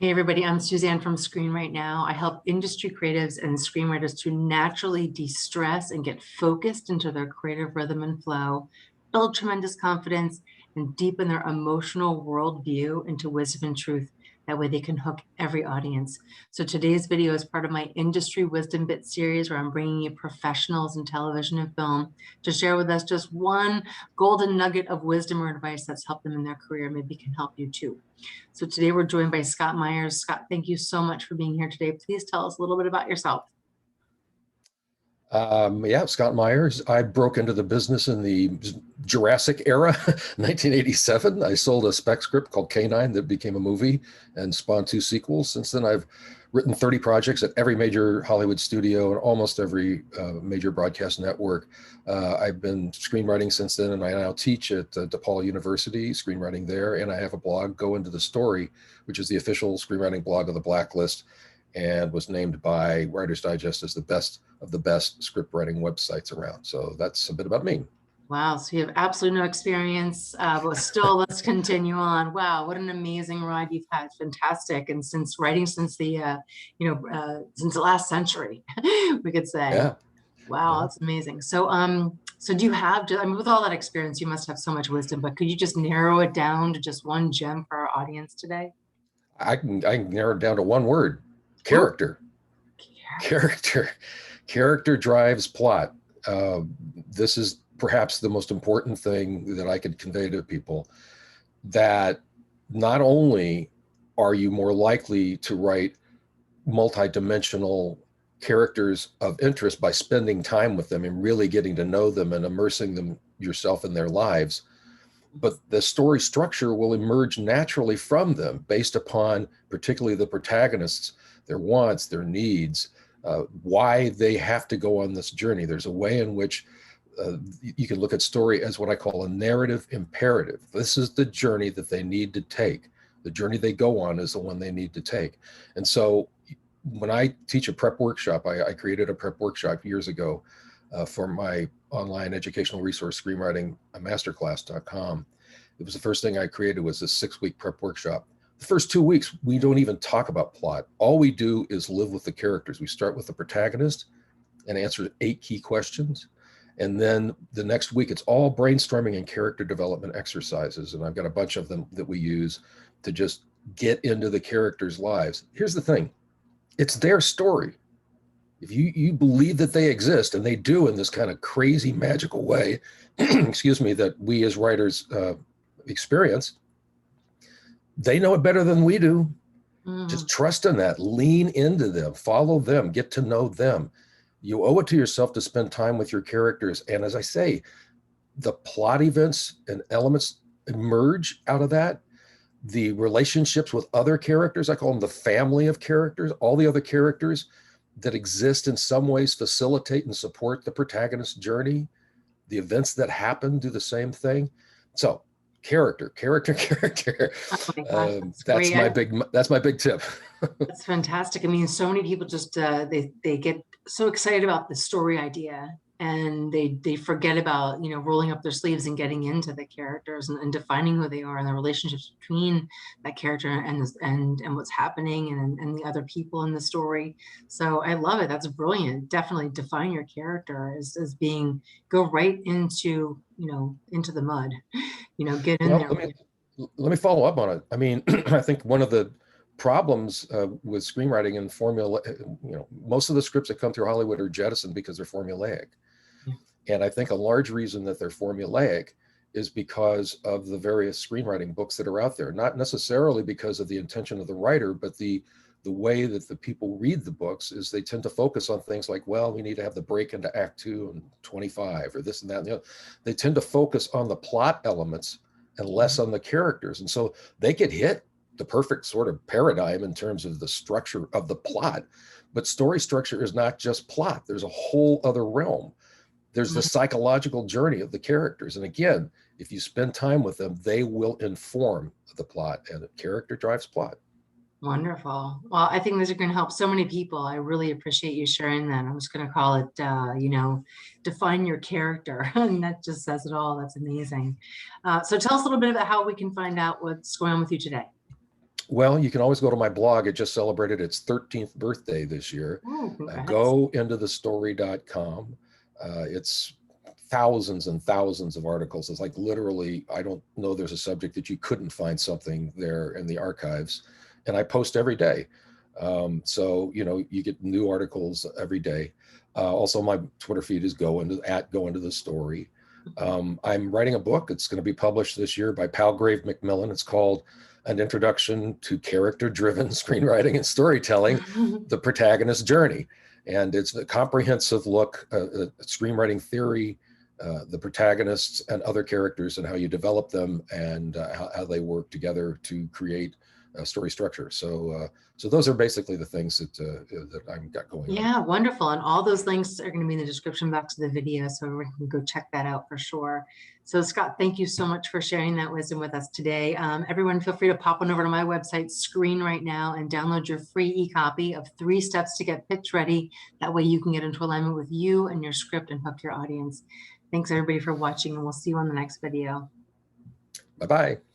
Hey everybody, I'm Suzanne from Screenwritenow. I help industry creatives and screenwriters to naturally de-stress and get focused into their creative rhythm and flow, build tremendous confidence, and deepen their emotional worldview into wisdom and truth. That way they can hook every audience. So today's video is part of my Industry Wisdom Bit series where I'm bringing you professionals in television and film to share with us just one golden nugget of wisdom or advice that's helped them in their career. Maybe can help you too. So today we're joined by Scott Myers. Scott, thank you so much for being here today. Please tell us a little bit about yourself. Yeah, Scott Myers. I broke into the business in the Jurassic era, 1987. I sold a spec script called K9 that became a movie and spawned 2 sequels. Since then, I've written 30 projects at every major Hollywood studio and almost every major broadcast network. I've been screenwriting since then, and I now teach at DePaul University, screenwriting there. And I have a blog, Go Into the Story, which is the official screenwriting blog of the Blacklist, and was named by Writer's Digest as the best of the best script writing websites around. So that's a bit about me. Wow, so you have absolutely no experience, but still, let's continue on. Wow, what an amazing ride you've had! Fantastic, and since writing since the, since the last century, we could say. Yeah, Wow, yeah. that's amazing. So do you have? I mean, with all that experience, you must have so much wisdom. But could you just narrow it down to just one gem for our audience today? I can narrow it down to one word: Ooh, character. Character. Character drives plot. This is perhaps the most important thing that I could convey to people, that not only are you more likely to write multidimensional characters of interest by spending time with them and really getting to know them and immersing them yourself in their lives, but the story structure will emerge naturally from them based upon particularly the protagonists, their wants, their needs, why they have to go on this journey. There's a way in which you can look at story as what I call a narrative imperative. This is the journey that they need to take. The journey they go on is the one they need to take. And so when I teach a prep workshop, I created a prep workshop years ago for my online educational resource, screenwritingmasterclass.com. It was the first thing I created, was this 6-week prep workshop. The first 2 weeks, we don't even talk about plot. All we do is live with the characters. We start with the protagonist and answer 8 key questions. And then the next week, it's all brainstorming and character development exercises. And I've got a bunch of them that we use to just get into the characters' lives. Here's the thing. It's their story. If you believe that they exist, and they do in this kind of crazy magical way, excuse me, that we as writers experience, they know it better than we do. Just trust in that, lean into them, follow them, get to know them. You owe it to yourself to spend time with your characters. And as I say, the plot events and elements emerge out of that. The relationships with other characters, I call them the family of characters, all the other characters that exist in some ways facilitate and support the protagonist's journey. The events that happen do the same thing. So character. oh my gosh, that's That's great. my big tip. That's fantastic. I mean, so many people just they get so excited about the story idea, and they forget about, rolling up their sleeves and getting into the characters, and defining who they are and the relationships between that character and what's happening, and the other people in the story. So I love it. That's brilliant. Definitely define your character as being, go right into, into the mud, get in Well, there. let me follow up on it. I mean, I think one of the problems with screenwriting and formula, most of the scripts that come through Hollywood are jettisoned because they're formulaic. Yeah. And I think a large reason that they're formulaic is because of the various screenwriting books that are out there, not necessarily because of the intention of the writer, but the way that the people read the books is they tend to focus on things like, well, we need to have the break into Act 2 and 25 or this and that and the other. They tend to focus on the plot elements and less on the characters. And so they could hit the perfect sort of paradigm in terms of the structure of the plot. But story structure is not just plot. There's a whole other realm. There's the psychological journey of the characters. And again, if you spend time with them, they will inform the plot, and the character drives plot. Wonderful. Well, I think these are going to help so many people. I really appreciate you sharing that. I'm just going to call it, define your character. And that just says it all. That's amazing. So tell us a little bit about how we can find out what's going on with you today. Well, you can always go to my blog. It just celebrated its 13th birthday this year. Oh, congrats. Gointothestory.com. It's thousands and thousands of articles. It's like literally, I don't know there's a subject that you couldn't find something there in the archives. And I post every day. So, you get new articles every day. Also, my Twitter feed is Go Into the Story. I'm writing a book. It's going to be published this year by Palgrave Macmillan. It's called An Introduction to Character-Driven Screenwriting and Storytelling, The Protagonist Journey. And it's a comprehensive look at screenwriting theory, the protagonists and other characters and how you develop them and how they work together to create story structure. So those are basically the things that I've got going on. Yeah, wonderful. And all those links are going to be in the description box of the video, so everyone can go check that out for sure. So Scott, thank you so much for sharing that wisdom with us today. Everyone, feel free to pop on over to my website, Screenwritenow, and download your free e-copy of 3 steps to get pitch ready. That way you can get into alignment with you and your script and hook your audience. Thanks everybody for watching, and we'll see you on the next video. Bye-bye.